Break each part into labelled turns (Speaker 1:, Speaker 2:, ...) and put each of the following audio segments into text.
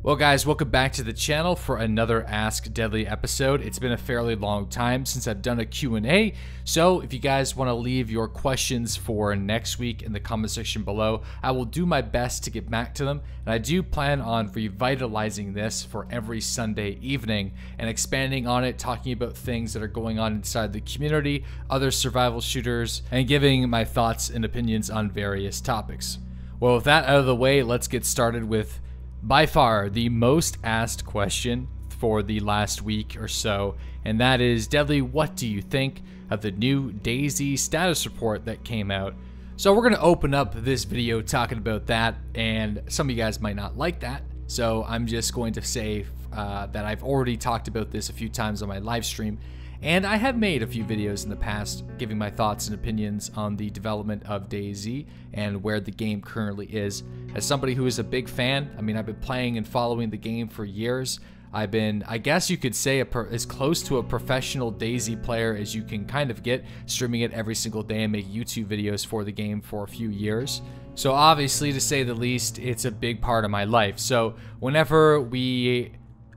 Speaker 1: Well guys, welcome back to the channel for another Ask Deadly episode. It's been a fairly long time since I've done a Q&A, so if you guys want to leave your questions for next week in the comment section below, I will do my best to get back to them, and I do plan on revitalizing this for every Sunday evening and expanding on it, talking about things that are going on inside the community, other survival shooters, and giving my thoughts and opinions on various topics. Well, with that out of the way, let's get started with by far the most asked question for the last week or so, and that is, Deadly, what do you think of the new DayZ status report that came out? So we're going to open up this video talking about that, and some of you guys might not like that, so I'm just going to say that I've already talked about this a few times on my live stream, and I have made a few videos in the past giving my thoughts and opinions on the development of DayZ and where the game currently is. As somebody who is a big fan, I mean, I've been playing and following the game for years. I've been, I guess you could say, as close to a professional DayZ player as you can kind of get, streaming it every single day and make YouTube videos for the game for a few years. So obviously, to say the least, it's a big part of my life. So whenever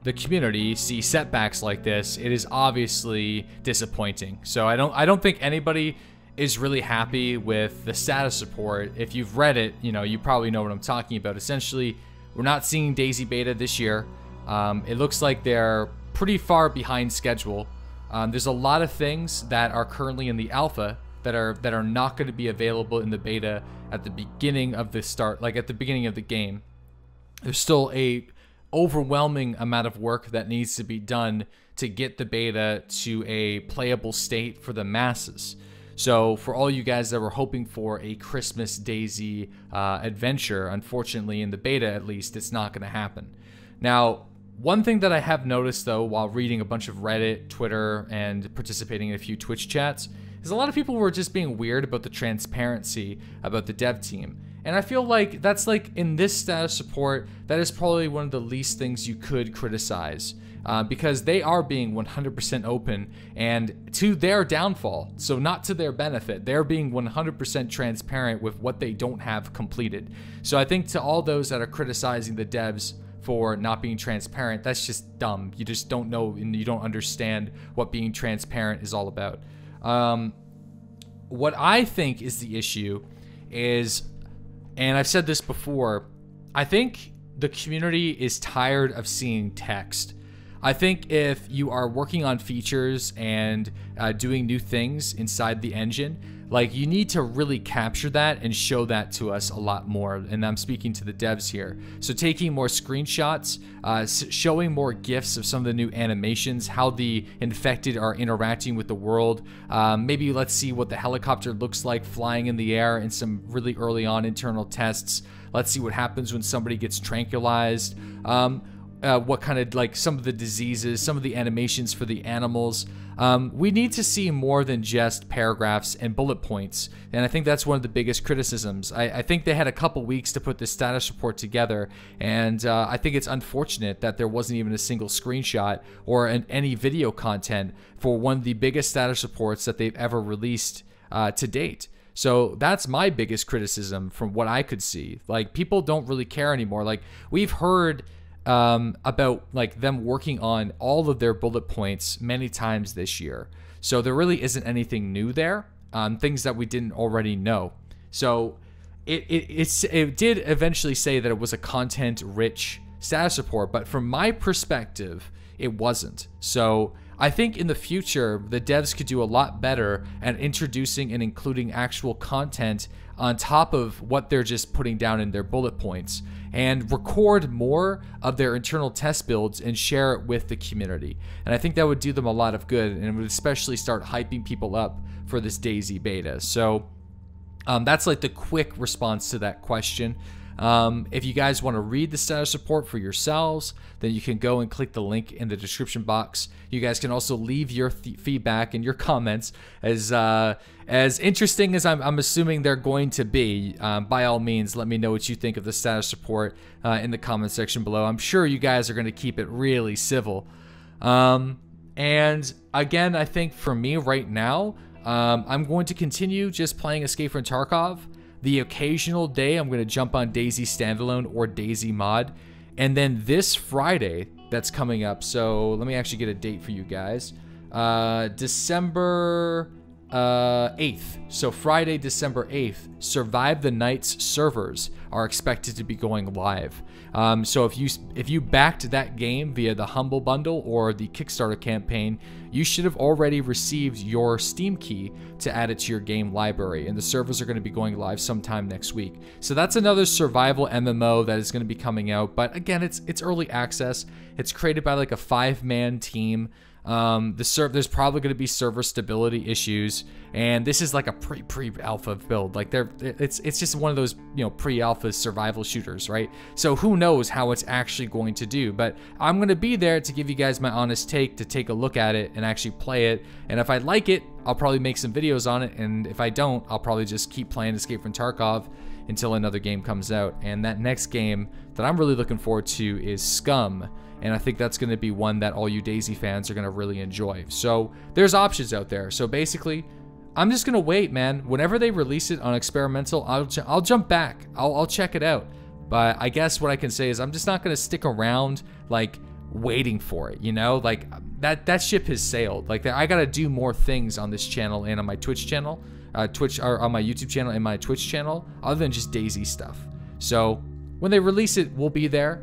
Speaker 1: the community see setbacks like this, it is obviously disappointing. So I don't think anybody is really happy with the status report. If you've read it, you know, you probably know what I'm talking about. Essentially, we're not seeing DayZ beta this year. It looks like they're pretty far behind schedule. There's a lot of things that are currently in the alpha that are not going to be available in the beta at the beginning of the start, like at the beginning of the game. There's still a overwhelming amount of work that needs to be done to get the beta to a playable state for the masses. So for all you guys that were hoping for a Christmas DayZ adventure, unfortunately in the beta at least, it's not going to happen. Now, one thing that I have noticed though while reading a bunch of Reddit, Twitter, and participating in a few Twitch chats is a lot of people were just being weird about the transparency about the dev team. And I feel like that's, like, in this status report, that is probably one of the least things you could criticize, because they are being 100% open and to their downfall, so not to their benefit. They're being 100% transparent with what they don't have completed. So I think to all those that are criticizing the devs for not being transparent, that's just dumb. You just don't know and you don't understand what being transparent is all about. What I think is the issue is, and I've said this before, I think the community is tired of seeing text. I think if you are working on features and doing new things inside the engine, like, you need to really capture that and show that to us a lot more. And I'm speaking to the devs here. So taking more screenshots, showing more GIFs of some of the new animations, how the infected are interacting with the world. Maybe let's see what the helicopter looks like flying in the air in some really early on internal tests. Let's see what happens when somebody gets tranquilized. What kind of, like, some of the diseases, some of the animations for the animals. We need to see more than just paragraphs and bullet points, and I think that's one of the biggest criticisms. I think they had a couple weeks to put this status report together, and I think it's unfortunate that there wasn't even a single screenshot or any video content for one of the biggest status reports that they've ever released to date. So that's my biggest criticism from what I could see. Like, people don't really care anymore. Like, we've heard about, like, them working on all of their bullet points many times this year. So there really isn't anything new there, things that we didn't already know. So it did eventually say that it was a content-rich status report, but from my perspective, it wasn't. So I think in the future, the devs could do a lot better at introducing and including actual content on top of what they're just putting down in their bullet points, and record more of their internal test builds and share it with the community. And I think that would do them a lot of good, and it would especially start hyping people up for this DayZ beta. So that's like the quick response to that question. If you guys want to read the status report for yourselves, then you can go and click the link in the description box. You guys can also leave your feedback and your comments, as interesting as I'm assuming they're going to be. By all means, let me know what you think of the status report in the comment section below. I'm sure you guys are going to keep it really civil. And again, I think for me right now, I'm going to continue just playing Escape from Tarkov. The occasional day, I'm going to jump on DayZ Standalone or DayZ Mod And then this Friday that's coming up, so let me actually get a date for you guys. December 8th. So Friday, December 8th, Survive the Nights servers are expected to be going live. So if you backed that game via the Humble Bundle or the Kickstarter campaign, you should have already received your Steam key to add it to your game library, and the servers are going to be going live sometime next week. So that's another survival MMO that is going to be coming out, but again, it's early access. It's created by like a 5-man team. There's probably going to be server stability issues, and this is like a pre-alpha build. Like it's just one of those, you know, pre-alpha survival shooters, right? So who knows how it's actually going to do, but I'm going to be there to give you guys my honest take, to take a look at it and actually play it. And if I like it, I'll probably make some videos on it, and if I don't, I'll probably just keep playing Escape from Tarkov until another game comes out. And that next game that I'm really looking forward to is Scum. And I think that's going to be one that all you DayZ fans are going to really enjoy. So there's options out there. So basically, I'm just going to wait, man. Whenever they release it on experimental, I'll jump back. I'll check it out. But I guess what I can say is I'm just not going to stick around like waiting for it, you know? Like that ship has sailed. Like I got to do more things on this channel and on my Twitch channel, or on my YouTube channel and my Twitch channel, other than just DayZ stuff. So when they release it, we'll be there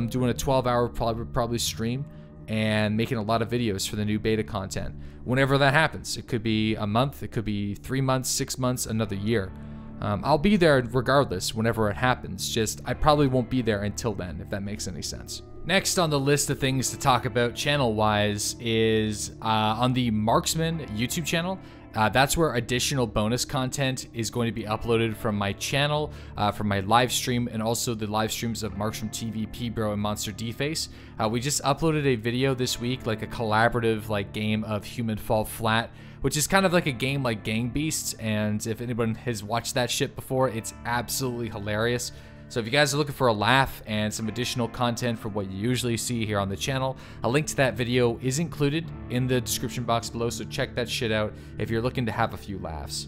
Speaker 1: doing a 12-hour probably stream and making a lot of videos for the new beta content. Whenever that happens, it could be a month, it could be 3 months, 6 months, another year. I'll be there regardless whenever it happens. Just I probably won't be there until then, if that makes any sense. Next on the list of things to talk about channel-wise is on the Marksmen YouTube channel. That's where additional bonus content is going to be uploaded from my channel, from my live stream, and also the live streams of Marksmen TV, P-Bro, and Monster D-Face. We just uploaded a video this week, like a collaborative like game of Human Fall Flat, which is kind of like a game like Gang Beasts, and if anyone has watched that shit before, it's absolutely hilarious. So if you guys are looking for a laugh and some additional content for what you usually see here on the channel, a link to that video is included in the description box below, so check that shit out if you're looking to have a few laughs.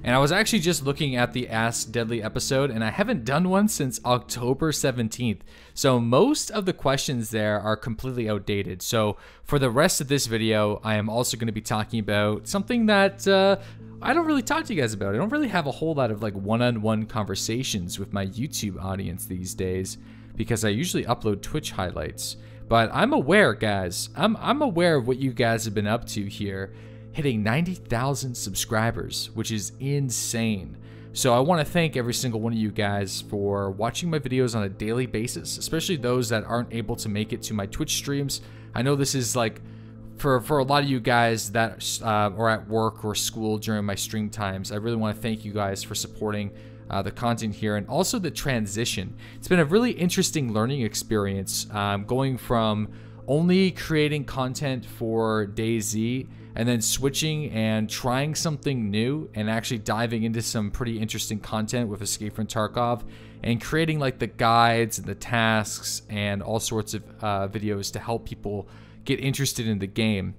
Speaker 1: And I was actually just looking at the Ask Deadly episode, and I haven't done one since October 17th. So most of the questions there are completely outdated. So for the rest of this video, I am also going to be talking about something that I don't really talk to you guys about. I don't really have a whole lot of like one-on-one conversations with my YouTube audience these days because I usually upload Twitch highlights. But I'm aware, guys. I'm aware of what you guys have been up to here, hitting 90,000 subscribers, which is insane. So I want to thank every single one of you guys for watching my videos on a daily basis, especially those that aren't able to make it to my Twitch streams. I know this is like for a lot of you guys that are at work or school during my stream times. I really want to thank you guys for supporting the content here, and also the transition. It's been a really interesting learning experience, going from only creating content for DayZ and then switching and trying something new and actually diving into some pretty interesting content with Escape from Tarkov and creating like the guides and the tasks and all sorts of videos to help people get interested in the game.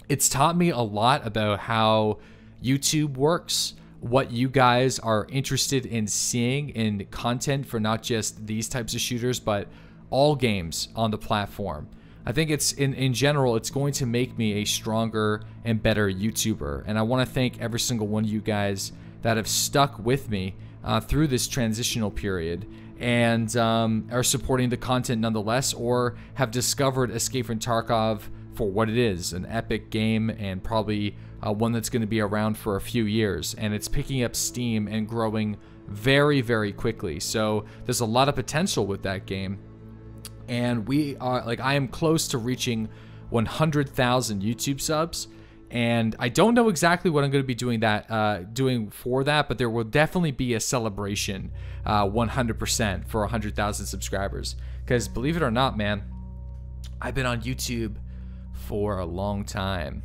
Speaker 1: It's taught me a lot about how YouTube works, what you guys are interested in seeing in content for not just these types of shooters, but all games on the platform. I think it's in general, it's going to make me a stronger and better YouTuber. And I want to thank every single one of you guys that have stuck with me through this transitional period and are supporting the content nonetheless, or have discovered Escape from Tarkov for what it is, an epic game and probably one that's going to be around for a few years. And it's picking up steam and growing very, very quickly. So there's a lot of potential with that game. And we are like, I am close to reaching 100,000 YouTube subs, and I don't know exactly what I'm going to be doing for that, but there will definitely be a celebration, 100% for 100,000 subscribers. Because believe it or not, man, I've been on YouTube for a long time,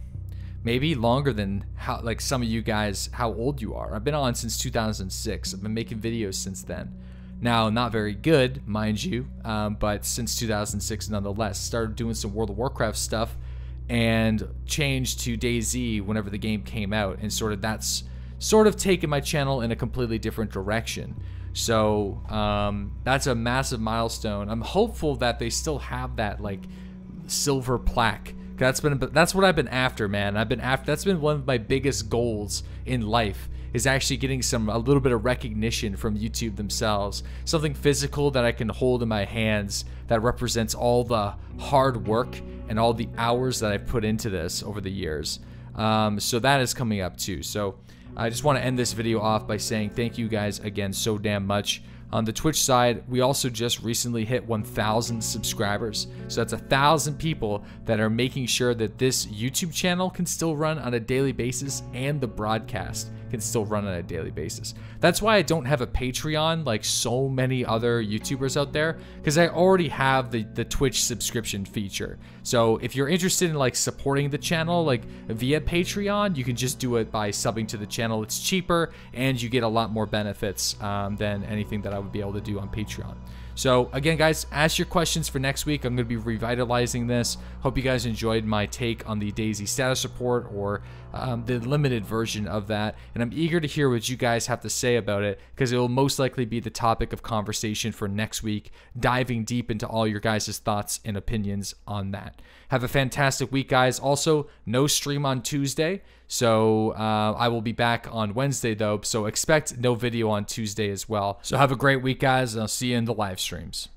Speaker 1: maybe longer than how like some of you guys how old you are. I've been on since 2006. I've been making videos since then. Now, not very good, mind you, but since 2006 nonetheless. Started doing some World of Warcraft stuff and changed to DayZ whenever the game came out, and that's sort of taken my channel in a completely different direction. So that's a massive milestone. I'm hopeful that they still have that like silver plaque. That's what I've been after, man. That's been one of my biggest goals in life, is actually getting a little bit of recognition from YouTube themselves. Something physical that I can hold in my hands that represents all the hard work and all the hours that I've put into this over the years. So that is coming up too. So I just want to end this video off by saying thank you guys again so damn much. On the Twitch side, we also just recently hit 1,000 subscribers. So that's 1,000 people that are making sure that this YouTube channel can still run on a daily basis and the broadcast can still run on a daily basis. That's why I don't have a Patreon like so many other YouTubers out there, because I already have the Twitch subscription feature. So if you're interested in like supporting the channel like via Patreon, you can just do it by subbing to the channel. It's cheaper and you get a lot more benefits than anything that I would be able to do on Patreon. So again, guys, ask your questions for next week. I'm going to be revitalizing this. Hope you guys enjoyed my take on the DayZ status report, or the limited version of that. And I'm eager to hear what you guys have to say about it, because it will most likely be the topic of conversation for next week, diving deep into all your guys' thoughts and opinions on that. Have a fantastic week, guys. Also, no stream on Tuesday. So I will be back on Wednesday, though. So expect no video on Tuesday as well. So have a great week, guys. And I'll see you in the live streams.